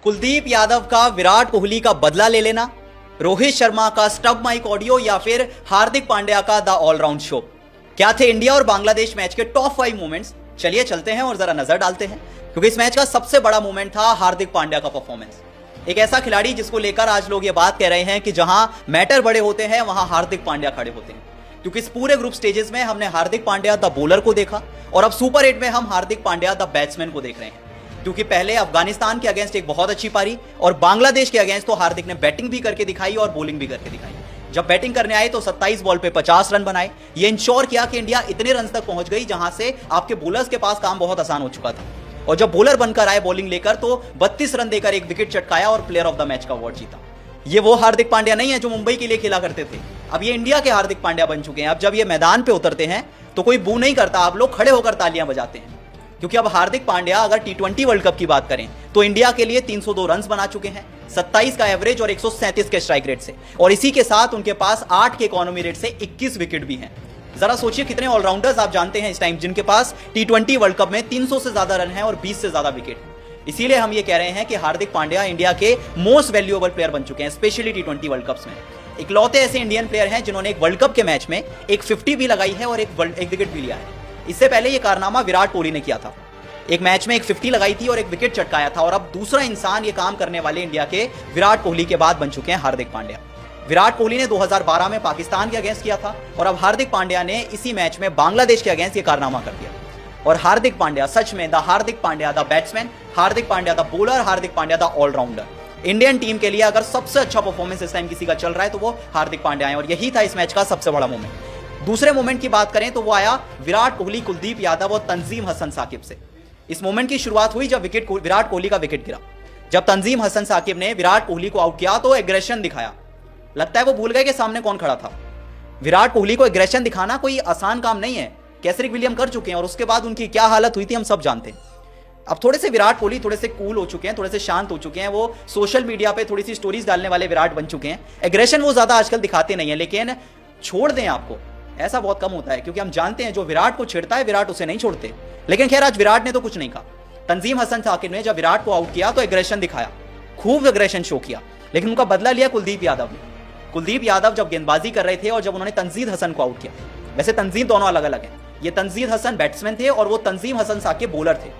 कुलदीप यादव का विराट कोहली का बदला ले लेना, रोहित शर्मा का स्टब माइक ऑडियो या फिर हार्दिक पांड्या का द ऑलराउंड शो। क्या थे इंडिया और बांग्लादेश मैच के टॉप 5 मोमेंट्स? चलिए चलते हैं और जरा नजर डालते हैं, क्योंकि इस मैच का सबसे बड़ा मोमेंट था हार्दिक पांड्या का परफॉर्मेंस। एक ऐसा खिलाड़ी जिसको लेकर आज लोग ये बात कह रहे हैं कि जहां मैटर बड़े होते हैं वहां हार्दिक पांड्या खड़े होते हैं, क्योंकि इस पूरे ग्रुप स्टेजेस में हमने हार्दिक पांड्या द बॉलर को देखा और अब सुपर 8 में हम हार्दिक पांड्या द बैट्समैन को देख रहे हैं। क्योंकि पहले अफगानिस्तान के अगेंस्ट एक बहुत अच्छी पारी और बांग्लादेश के अगेंस्ट तो हार्दिक ने बैटिंग भी करके दिखाई और बॉलिंग भी करके दिखाई। जब बैटिंग करने आए तो 27 बॉल पे 50 रन बनाए। ये इंश्योर किया कि इंडिया इतने रन तक पहुंच गई जहां से आपके बॉलर्स के पास काम बहुत आसान हो चुका था। और जब बॉलर बनकर आए बॉलिंग लेकर तो 32 रन देकर एक विकेट चटकाया और प्लेयर ऑफ द मैच का अवार्ड जीता। ये वो हार्दिक पांड्या नहीं है जो मुंबई के लिए खेला करते थे, अब ये इंडिया के हार्दिक पांड्या बन चुके हैं। अब जब ये मैदान पे उतरते हैं तो कोई बू नहीं करता, आप लोग खड़े होकर तालियां बजाते हैं, क्योंकि अब हार्दिक पांड्या अगर T20 वर्ल्ड कप की बात करें तो इंडिया के लिए 302 रन बना चुके हैं, 27 का एवरेज और 137 के स्ट्राइक रेट से, और इसी के साथ उनके पास 8 के इकोनॉमी रेट से 21 विकेट भी हैं। जरा सोचिए कितने ऑलराउंडर्स आप जानते हैं इस टाइम जिनके पास T20 वर्ल्ड कप में 300 से ज्यादा रन है और 20 से ज्यादा विकेट। इसीलिए हम ये कह रहे हैं कि हार्दिक पांड्या इंडिया के मोस्ट वैल्यूएबल प्लेयर बन चुके हैं, स्पेशली T20 वर्ल्ड कप्स में। इकलौते ऐसे इंडियन प्लेयर हैं जिन्होंने एक वर्ल्ड कप के मैच में एक 50 भी लगाई है और एक विकेट भी लिया है। इससे पहले ये कारनामा विराट कोहली ने किया था, एक मैच में एक 50 लगाई थी और एक विकेट चटकाया था, और अब दूसरा इंसान ये काम करने वाले इंडिया के विराट कोहली के बाद बन चुके हैं हार्दिक पांड्या। विराट कोहली ने 2012 में पाकिस्तान के अगेंस्ट किया था और अब हार्दिक पांड्या ने इसी मैच में बांग्लादेश के अगेंस्ट ये कारनामा कर दिया। और हार्दिक पांड्या सच में the Hardik Pandya the batsman, Hardik Pandya the bowler, Hardik Pandya the all rounder. Indian team के लिए अगर सबसे अच्छा परफॉर्मेंस इस टाइम किसी का चल रहा है तो वो हार्दिक पांड्या है, और यही था इस मैच का सबसे बड़ा मोमेंट। दूसरे मोमेंट की बात करें तो वो आया विराट कोहली, कुलदीप यादव और तंजीम हसन साकिब से। इस मोमेंट की शुरुआत हुई जब विराट कोहली का विकेट गिरा। जब तंजीम हसन साकिब ने विराट कोहली को आउट किया तो एग्रेशन दिखाया, लगता है वो भूल गए कि सामने कौन खड़ा था। विराट कोहली को एग्रेशन दिखाना कोई आसान काम नहीं है, कैसरिक विलियम कर चुके हैं और उसके बाद उनकी क्या हालत हुई थी हम सब जानते हैं। अब थोड़े से विराट कोहली थोड़े से कूल हो चुके हैं, थोड़े से शांत हो चुके हैं, वो सोशल मीडिया पे थोड़ी सी स्टोरीज डालने वाले विराट बन चुके हैं। एग्रेशन वो ज्यादा आजकल दिखाते नहीं है, लेकिन छोड़ दें आपको ऐसा बहुत कम होता है, क्योंकि हम जानते हैं जो विराट को छेड़ता है विराट उसे नहीं छोड़ते। लेकिन खैर आज विराट ने तो कुछ नहीं कहा। तंजीम हसन साकिब ने जब विराट को आउट किया तो एग्रेशन दिखाया, खूब एग्रेशन शो किया, लेकिन उनका बदला लिया कुलदीप यादव ने। कुलदीप यादव जब गेंदबाजी कर रहे थे और जब उन्होंने तंजीद हसन को आउट किया, वैसे तंजीद दोनों अलग अलग हैं, ये तंजीद हसन बैट्समैन थे और वो तंजीम हसन साकिब बॉलर थे।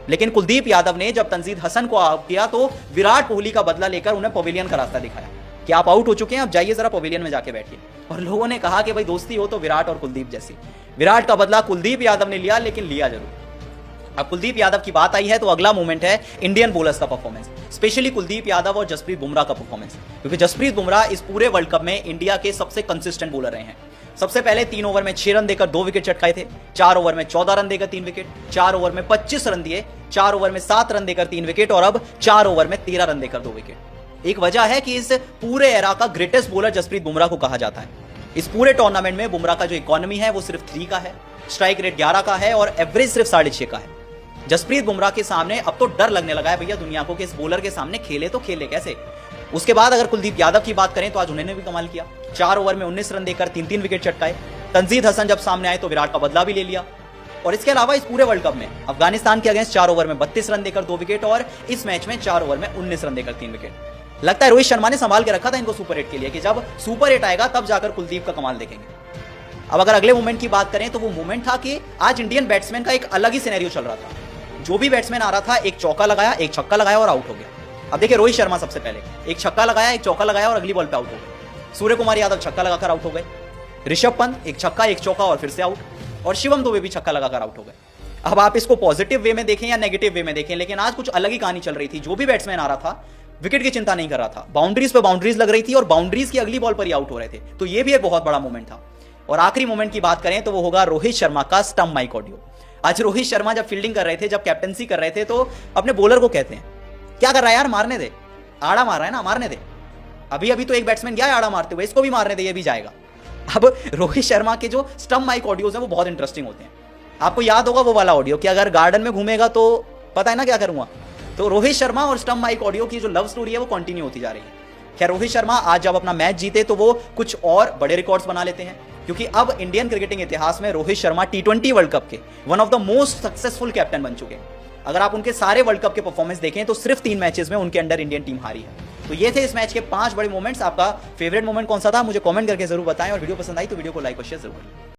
लेकिन कुलदीप यादव ने जब तंजीद हसन को आउट किया तो विराट कोहली का बदला लेकर उन्हें पवेलियन का रास्ता दिखाया कि आप आउट हो चुके हैं, अब जाइए जरा पवेलियन में जाके बैठिए। और लोगों ने कहा कि भाई दोस्ती हो तो विराट और कुलदीप जैसी। विराट का बदला कुलदीप यादव ने लिया, लेकिन लिया जरूर। अब कुलदीप यादव की बात आई है तो अगला मोमेंट है इंडियन बॉलर्स का परफॉर्मेंस, स्पेशली कुलदीप यादव और जसप्रीत बुमराह का परफॉर्मेंस, क्योंकि जसप्रीत बुमराह इस पूरे वर्ल्ड कप में इंडिया के सबसे कंसिस्टेंट बॉलर रहे हैं। सबसे पहले 3 ओवर में 6 रन देकर 2 विकेट चटकाए थे, 4 ओवर में 14 रन देकर 3 विकेट, 4 ओवर में 25 रन दिए, 4 ओवर में 7 रन देकर 3 विकेट, और अब 4 ओवर में 13 रन देकर 2 विकेट। एक वजह है कि इस पूरे एरा का ग्रेटेस्ट बॉलर जसप्रीत बुमराह को कहा जाता है। इस पूरे टूर्नामेंट में बुमराह का जो इकोनॉमी है वो सिर्फ 3 का है, स्ट्राइक रेट 11 का है और एवरेज सिर्फ 6.5 का है। जसप्रीत बुमराह के सामने अब तो डर लगने लगा है भैया दुनिया को कि इस बॉलर के सामने खेले तो खेले कैसे। उसके बाद अगर कुलदीप यादव की बात करें तो आज उन्होंने भी कमाल किया, 4 ओवर में 19 रन देकर 3-3 विकेट चटकाए। तंजीद हसन जब सामने आए तो विराट का बदला भी ले लिया। और इसके अलावा इस पूरे वर्ल्ड कप में अफगानिस्तान के अगेंस्ट 4 ओवर में 32 रन देकर 2 विकेट और इस मैच में 4 ओवर में 19 रन देकर 3 विकेट। लगता है रोहित शर्मा ने संभाल के रखा था इनको सुपर 8 के लिए कि जब सुपर 8 आएगा तब जाकर कुलदीप का कमाल देखेंगे। अब अगर अगले मोमेंट की बात करें तो वो मोमेंट था कि आज इंडियन बैट्समैन का एक अलग ही सिनेरियो चल रहा था। जो भी बैट्समैन आ रहा था एक चौका लगाया, एक छक्का लगाया और आउट हो गया। अब देखिए रोहित शर्मा सबसे पहले एक छक्का लगाया, एक चौका लगाया और अगली बॉल पे आउट हो गए। सूर्य कुमार यादव छक्का लगाकर आउट हो गए। ऋषभ पंत एक छक्का, एक चौका और फिर से आउट, और शिवम दुबे भी छक्का लगाकर आउट हो गए। अब आप इसको पॉजिटिव वे में देखें या नेगेटिव वे में देखें, लेकिन आज कुछ अलग ही कहानी चल रही थी। जो भी बैट्समैन आ रहा था विकेट की चिंता नहीं कर रहा था, बाउंड्रीज पे बाउंड्रीज लग रही थी और बाउंड्रीज की अगली बॉल पर ही आउट हो रहे थे। तो ये भी एक बहुत बड़ा मोमेंट था। और आखिरी मोमेंट की बात करें तो वो होगा रोहित शर्मा का स्टंप माइक ऑडियो। आज रोहित शर्मा जब फील्डिंग कर रहे थे, जब कैप्टनसी कर रहे थे, तो अपने बॉलर को कहते हैं क्या कर रहा है यार, मारने दे, आड़ा मार रहा है ना, मारने दे। अभी अभी तो एक बैट्समैन गया आड़ा मारते हुए, इसको भी मारने दे, ये भी जाएगा। अब रोहित शर्मा के जो स्टंप माइक ऑडियोज हैं वो बहुत इंटरेस्टिंग होते हैं। आपको याद होगा वो वाला ऑडियो कि अगर गार्डन में घूमेगा तो पता है ना क्या करूंगा। तो रोहित शर्मा और स्टंप माइक ऑडियो की जो लव स्टोरी है वो कंटिन्यू होती जा रही है। खैर रोहित शर्मा आज जब अपना मैच जीते तो वो कुछ और बड़े रिकॉर्ड्स बना लेते हैं, क्योंकि अब इंडियन क्रिकेटिंग इतिहास में Rohit Sharma T20 world cup के one of the most successful captain बन चुके हैं। अगर आप उनके सारे वर्ल्ड कप के परफॉर्मेंस देखें तो सिर्फ 3 मैचेस में उनके अंडर इंडियन टीम हारी है। तो ये थे इस मैच के 5 बड़े मोमेंट्स। आपका फेवरेट मोमेंट कौन सा था मुझे कमेंट करके जरूर बताएं, और वीडियो पसंद आई तो वीडियो को लाइक और शेयर जरूर करें।